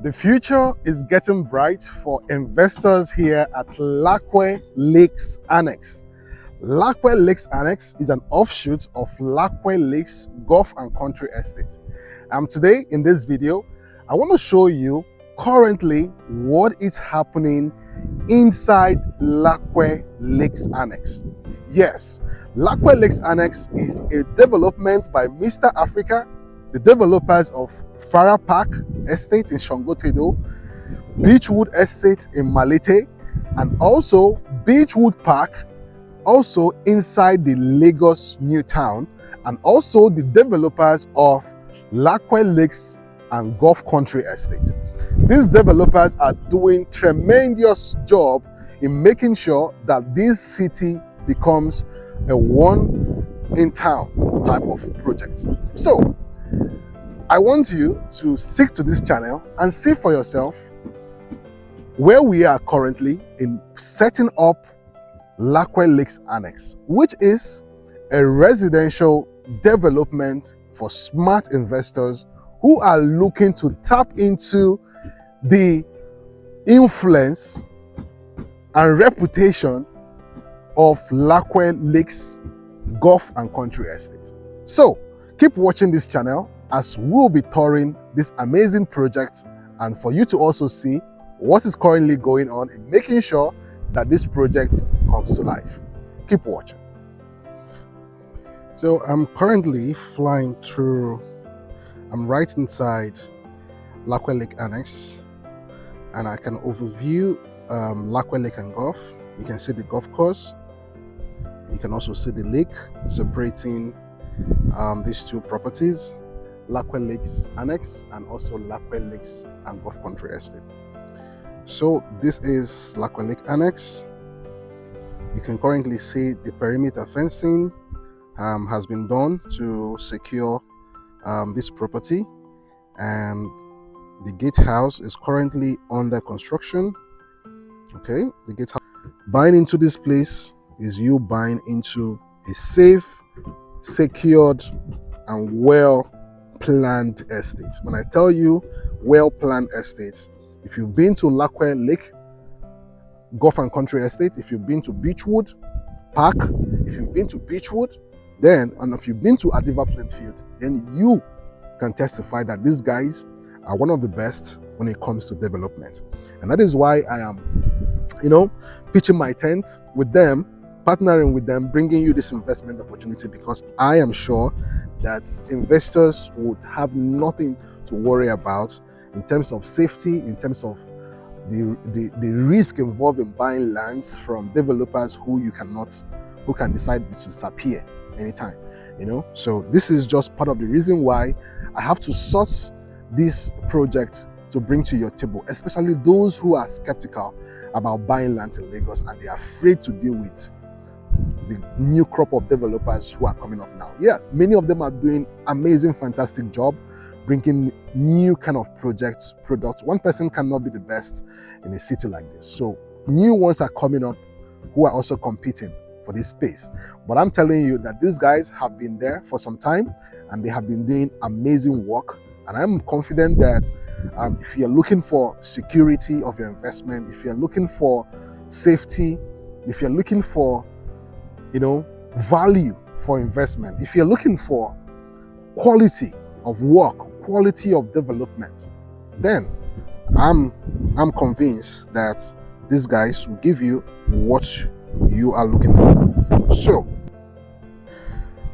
The future is getting bright for investors here at Lakowe Lakes Annexe. Lakowe Lakes Annexe is an offshoot of Lakowe Lakes Golf and Country Estate. Today in this video, I want to show you currently what is happening inside Lakowe Lakes Annexe. Yes, Lakowe Lakes Annexe is a development by Mr. Africa, the developers of Farah Park Estate in Shongotedo, Beechwood Estate in Malete, and also Beechwood Park, also inside the Lagos New Town, and also the developers of Lakowe Lakes and Golf Country Estate. These developers are doing tremendous job in making sure that this city becomes a one-in-town type of project. So, I want you to stick to this channel and see for yourself where we are currently in setting up Lakowe Lakes Annexe, which is a residential development for smart investors who are looking to tap into the influence and reputation of Lakowe Lakes Golf and Country Estate. So keep watching this channel as we'll be touring this amazing project, and for you to also see what is currently going on in making sure that this project comes to life. Keep watching. So I'm currently flying through, I'm right inside Lakowe Lake Annexe, and I can overview Lakowe Lake and Golf. You can see the golf course. You can also see the lake separating these two properties, Lakowe Lakes Annexe and also Lakowe Lakes and Golf Country Estate. So this is Lakowe Lake Annexe. You can currently see the perimeter fencing has been done to secure this property, and the gatehouse is currently under construction. Okay, the gatehouse. Buying into this place is you buying into a safe, secured, and well-planned estate. When I tell you well-planned estates, if you've been to Lakowe Lake Golf and Country Estate, if you've been to Beechwood Park, if you've been to Beechwood, and if you've been to Adiva Plainfield, then you can testify that these guys are one of the best when it comes to development. And that is why I am, pitching my tent with them, partnering with them, bringing you this investment opportunity, because I am sure that investors would have nothing to worry about in terms of safety, in terms of the risk involved in buying lands from developers who can decide to disappear anytime. So this is just part of the reason why I have to source this project to bring to your table, especially those who are skeptical about buying lands in Lagos and they are afraid to deal with the new crop of developers who are coming up now. Yeah, many of them are doing amazing, fantastic job bringing new kind of products. One person cannot be the best in a city like this. So new ones are coming up who are also competing for this space. But I'm telling you that these guys have been there for some time and they have been doing amazing work. And I'm confident that if you're looking for security of your investment, if you're looking for safety, if you're looking for value for investment, if you're looking for quality of work, quality of development, then I'm convinced that these guys will give you what you are looking for.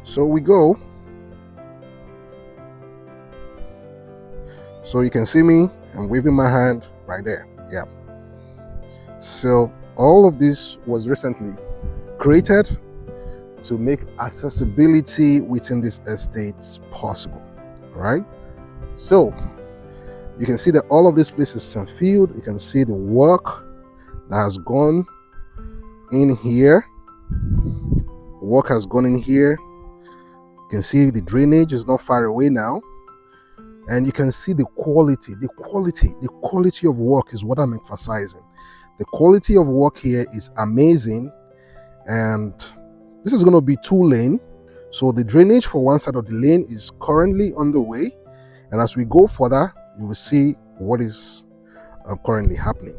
So we go. So you can see me, I'm waving my hand right there. Yeah. So all of this was recently created to make accessibility within this estate possible. Right? So you can see that all of this place is field. You can see the work that has gone in here. Work has gone in here. You can see the drainage is not far away now. And you can see the quality of work is what I'm emphasizing. The quality of work here is amazing. And this is going to be 2-lane. So the drainage for one side of the lane is currently underway. And as we go further, you will see what is currently happening.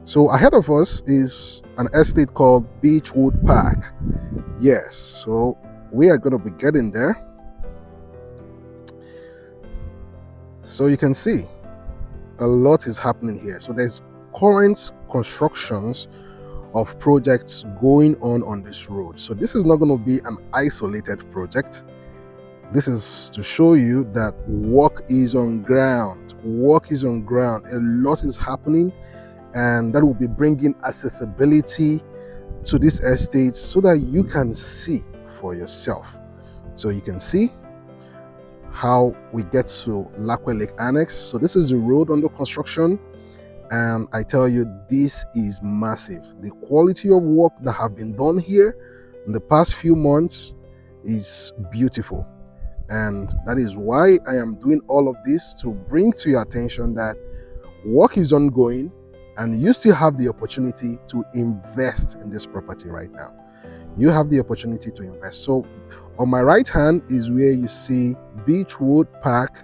So ahead of us is an estate called Beechwood Park. Yes, so we are going to be getting there. So you can see a lot is happening here. So there's current constructions of projects going on this road. So this is not going to be an isolated project. This is to show you that work is on ground. Work is on ground. A lot is happening, and that will be bringing accessibility to this estate so that you can see for yourself. So you can see how we get to Lakowe Lake Annexe. So this is the road under construction, and I tell you, this is massive. The quality of work that have been done here in the past few months is beautiful, and that is why I am doing all of this, to bring to your attention that work is ongoing and you still have the opportunity to invest in this property right now. You have the opportunity to invest. So on my right hand is where you see Beechwood Park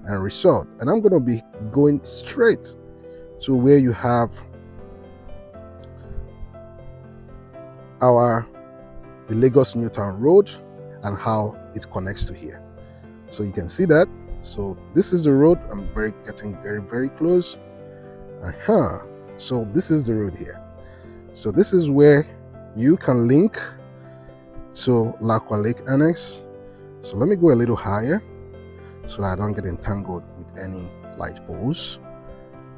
and Resort, and I'm going to be going straight to where you have the Lagos Newtown Road and how it connects to here. So you can see that. So this is the road. I'm getting very close. So this is the road here. So this is where you can link to Lakowe Lake Annexe. So let me go a little higher so that I don't get entangled with any light poles.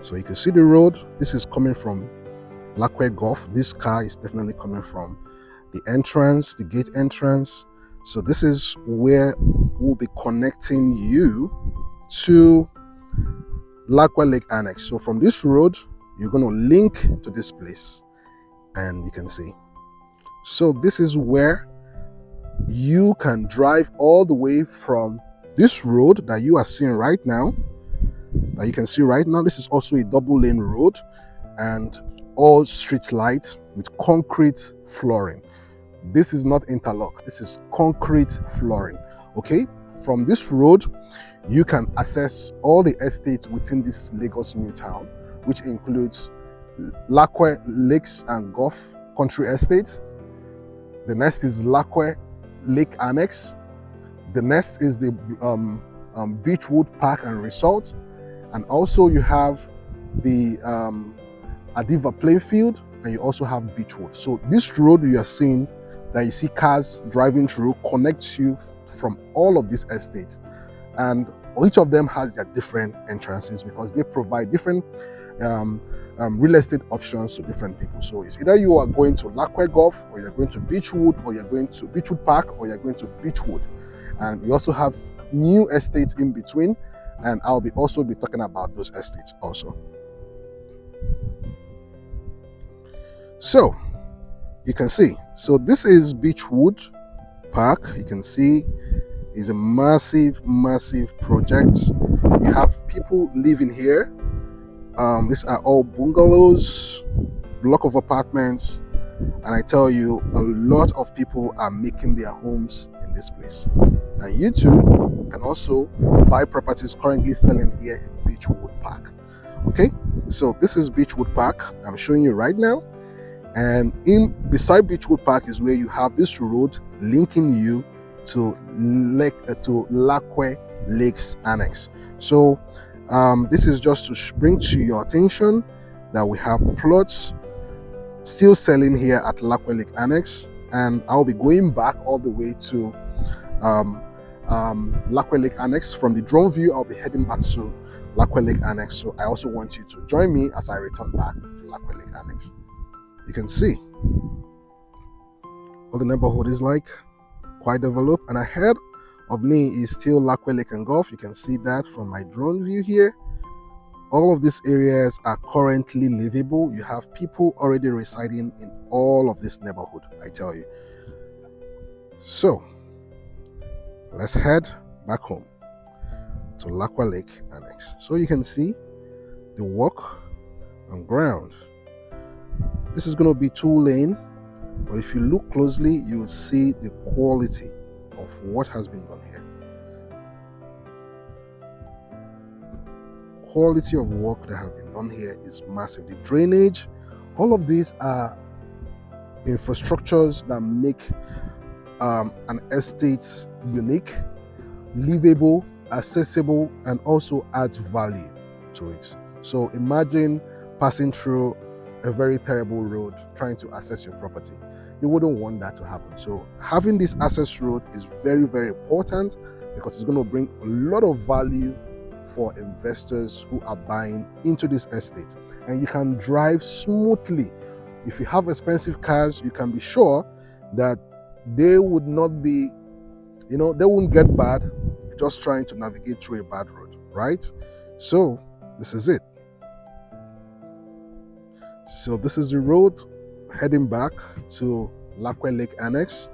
So you can see the road. This is coming from Lakowe Golf. This car is definitely coming from the entrance, the gate entrance. So this is where we'll be connecting you to Lakowe Lake Annexe. So from this road, you're going to link to this place, and you can see. So this is where you can drive all the way from this road that you are seeing right now, that you can see right now. This is also a double lane road and all street lights with concrete flooring. This is not interlock, this is concrete flooring. Okay, from this road you can access all the estates within this Lagos Newtown, which includes Lakowe Lakes and Golf Country Estate. The next is Lakowe Lake Annexe. The next is the Beechwood Park and Resort, and also you have the Adiva Playfield, and you also have Beechwood. So this road you are seeing, that you see cars driving through, connects you from all of these estates, and each of them has their different entrances because they provide different real estate options to different people. So it's either you are going to Lakowe Golf, or you're going to Beechwood, or you're going to Beechwood Park, or you're going to Beechwood. And we also have new estates in between, and I'll also be talking about those estates also. So you can see, so this is Beechwood Park. You can see it's a massive project. You have people living here. These are all bungalows, block of apartments, and I tell you, a lot of people are making their homes in this place. And you too can also buy properties currently selling here in Beechwood Park. Okay, so this is Beechwood Park I'm showing you right now, and beside Beechwood Park is where you have this road linking you to Lakowe Lakes Annexe. So this is just to bring to your attention that we have plots still selling here at Lakowe Lake Annexe, and I'll be going back all the way to Lakowe Lake Annexe. From the drone view, I'll be heading back to Lakowe Lake Annexe. So I also want you to join me as I return back to Lakowe Lake Annexe. You can see what the neighborhood is like, quite developed, and ahead of me is still Lakowe Lake and Golf. You can see that from my drone view here. All of these areas are currently livable. You have people already residing in all of this neighborhood, I tell you. So let's head back home to Lakowe Lake Annexe. So you can see the work on ground. This is going to be 2-lane But if you look closely, you will see the quality of what has been done here. Quality of work that has been done here is massive. The drainage, all of these are infrastructures that make an estate unique, livable, accessible, and also adds value to it. So imagine passing through a very terrible road trying to access your property. You wouldn't want that to happen. So having this access road is very, very important, because it's going to bring a lot of value for investors who are buying into this estate. And you can drive smoothly. If you have expensive cars, you can be sure that they would not be, they won't get bad just trying to navigate through a bad road, right? So this is it. So this is the road heading back to Lakowe Lake Annexe.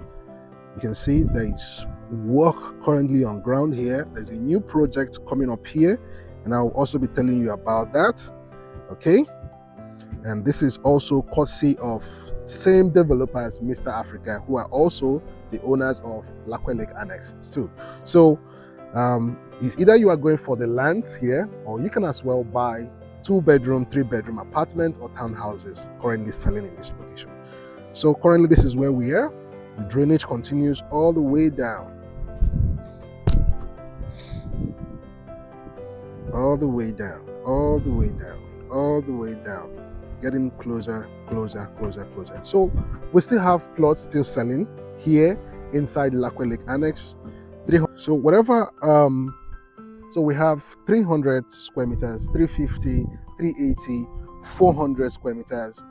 You can see there is work currently on ground here. There's a new project coming up here, and I'll also be telling you about that. Okay, and this is also courtesy of same developers, Mr. Africa, who are also the owners of Lakowe Lake Annexe too. So it's either you are going for the lands here, or you can as well buy 2-bedroom, 3-bedroom apartments or townhouses currently selling in this location. So currently this is where we are. The drainage continues all the way down. All the way down, all the way down, all the way down. Getting closer, closer, closer, closer. So we still have plots still selling here inside Lakowe Lake Annexe. So whatever, so we have 300 square meters, 350, 380, 400 square meters,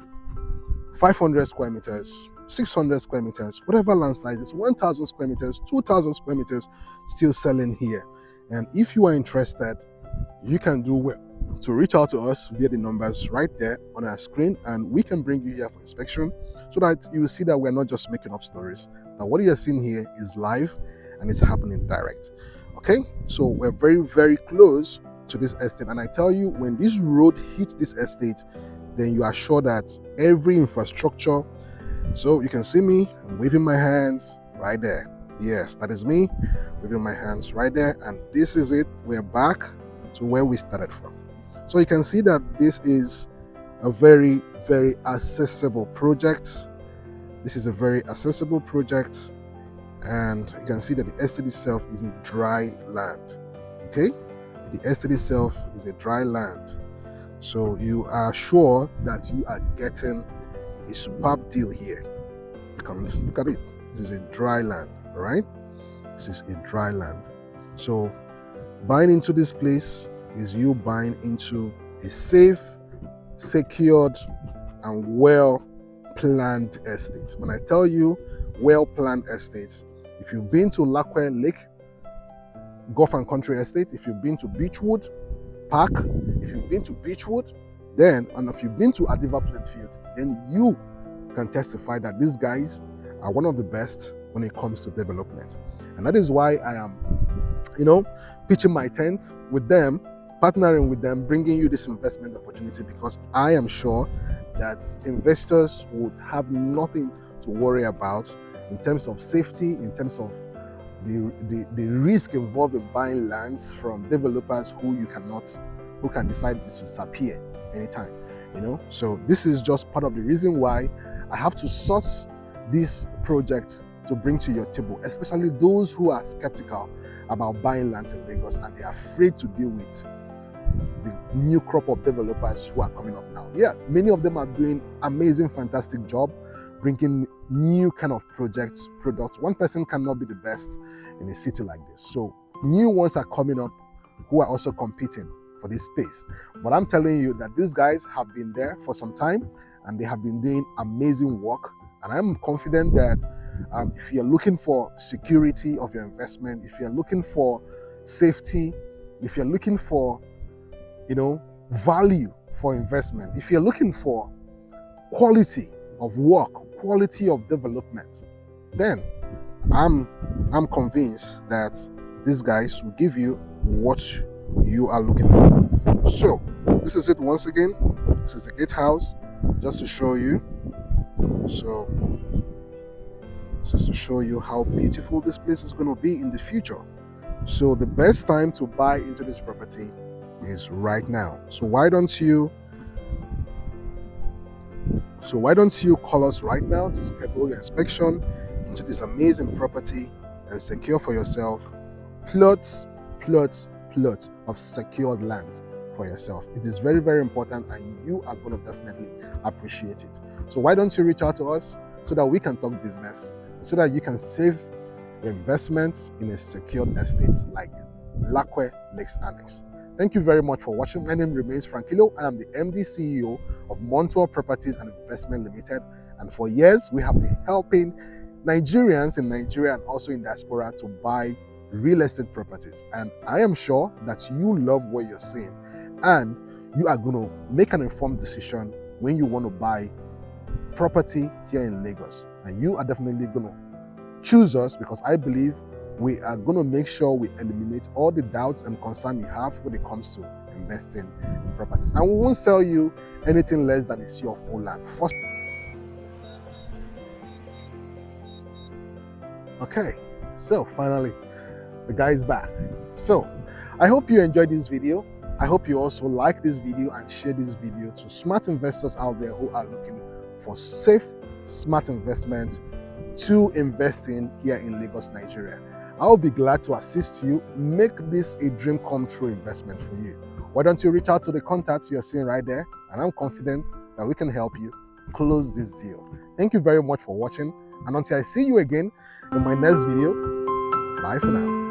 500 square meters, 600 square meters, whatever land sizes, 1,000 square meters, 2,000 square meters, still selling here. And if you are interested, you can do well to reach out to us via the numbers right there on our screen, and we can bring you here for inspection, so that you will see that we're not just making up stories. Now what you're seeing here is live and it's happening direct. Okay, so we're very, very close to this estate, and I tell you, when this road hits this estate, then you are sure that every infrastructure, so you can see me, I'm waving my hands right there. Yes, that is me waving my hands right there, and this is it. We're back to where we started from. So you can see that this is a very, very accessible project. This is a very accessible project, and you can see that the estate itself is a dry land. Okay, the estate itself is a dry land, so you are sure that you are getting a superb deal here. Come look at it. This is a dry land. All right, this is a dry land. So buying into this place is you buying into a safe, secured, and well-planned estate. When I tell you well-planned estates, if you've been to Lakowe Lake Golf and Country Estate, if you've been to Beechwood Park, if you've been to Beechwood, then, and if you've been to Adiva Plainfield, then you can testify that these guys are one of the best when it comes to development. And that is why I am, pitching my tent with them, partnering with them, bringing you this investment opportunity, because I am sure that investors would have nothing to worry about in terms of safety, in terms of the risk involved in buying lands from developers who can decide to disappear anytime, So this is just part of the reason why I have to source this project to bring to your table, especially those who are skeptical about buying lands in Lagos and they are afraid to deal with the new crop of developers who are coming up now. Yeah, many of them are doing amazing, fantastic job bringing new kind of products. One person cannot be the best in a city like this. So new ones are coming up who are also competing for this space. But I'm telling you that these guys have been there for some time and they have been doing amazing work. And I'm confident that if you're looking for security of your investment, if you're looking for safety, if you're looking for, value for investment, if you're looking for quality of work, quality of development, then I'm convinced that these guys will give you what you are looking for. So this is it once again. This is the gatehouse, just to show you. So just to show you how beautiful this place is going to be in the future. So the best time to buy into this property is right now. So why don't you call us right now to schedule your inspection into this amazing property and secure for yourself plots of secured land for yourself. It is very, very important, and you are going to definitely appreciate it. So why don't you reach out to us so that we can talk business, so that you can save your investments in a secured estate like Lakowe Lakes Annexe. Thank you very much for watching. My name remains Frankilo, and I'm the MD CEO of Montour Properties and Investment Limited. And for years, we have been helping Nigerians in Nigeria and also in diaspora to buy real estate properties. And I am sure that you love what you're seeing, and you are going to make an informed decision when you want to buy property here in Lagos. And you are definitely going to choose us, because I believe we are going to make sure we eliminate all the doubts and concern you have when it comes to investing in properties. And we won't sell you anything less than a sea of old land. First. Okay, so finally, the guy is back. So I hope you enjoyed this video. I hope you also like this video and share this video to smart investors out there who are looking for safe, smart investment to invest in here in Lagos, Nigeria. I'll be glad to assist you make this a dream come true investment for you. Why don't you reach out to the contacts you're seeing right there, and I'm confident that we can help you close this deal. Thank you very much for watching, and until I see you again in my next video, bye for now.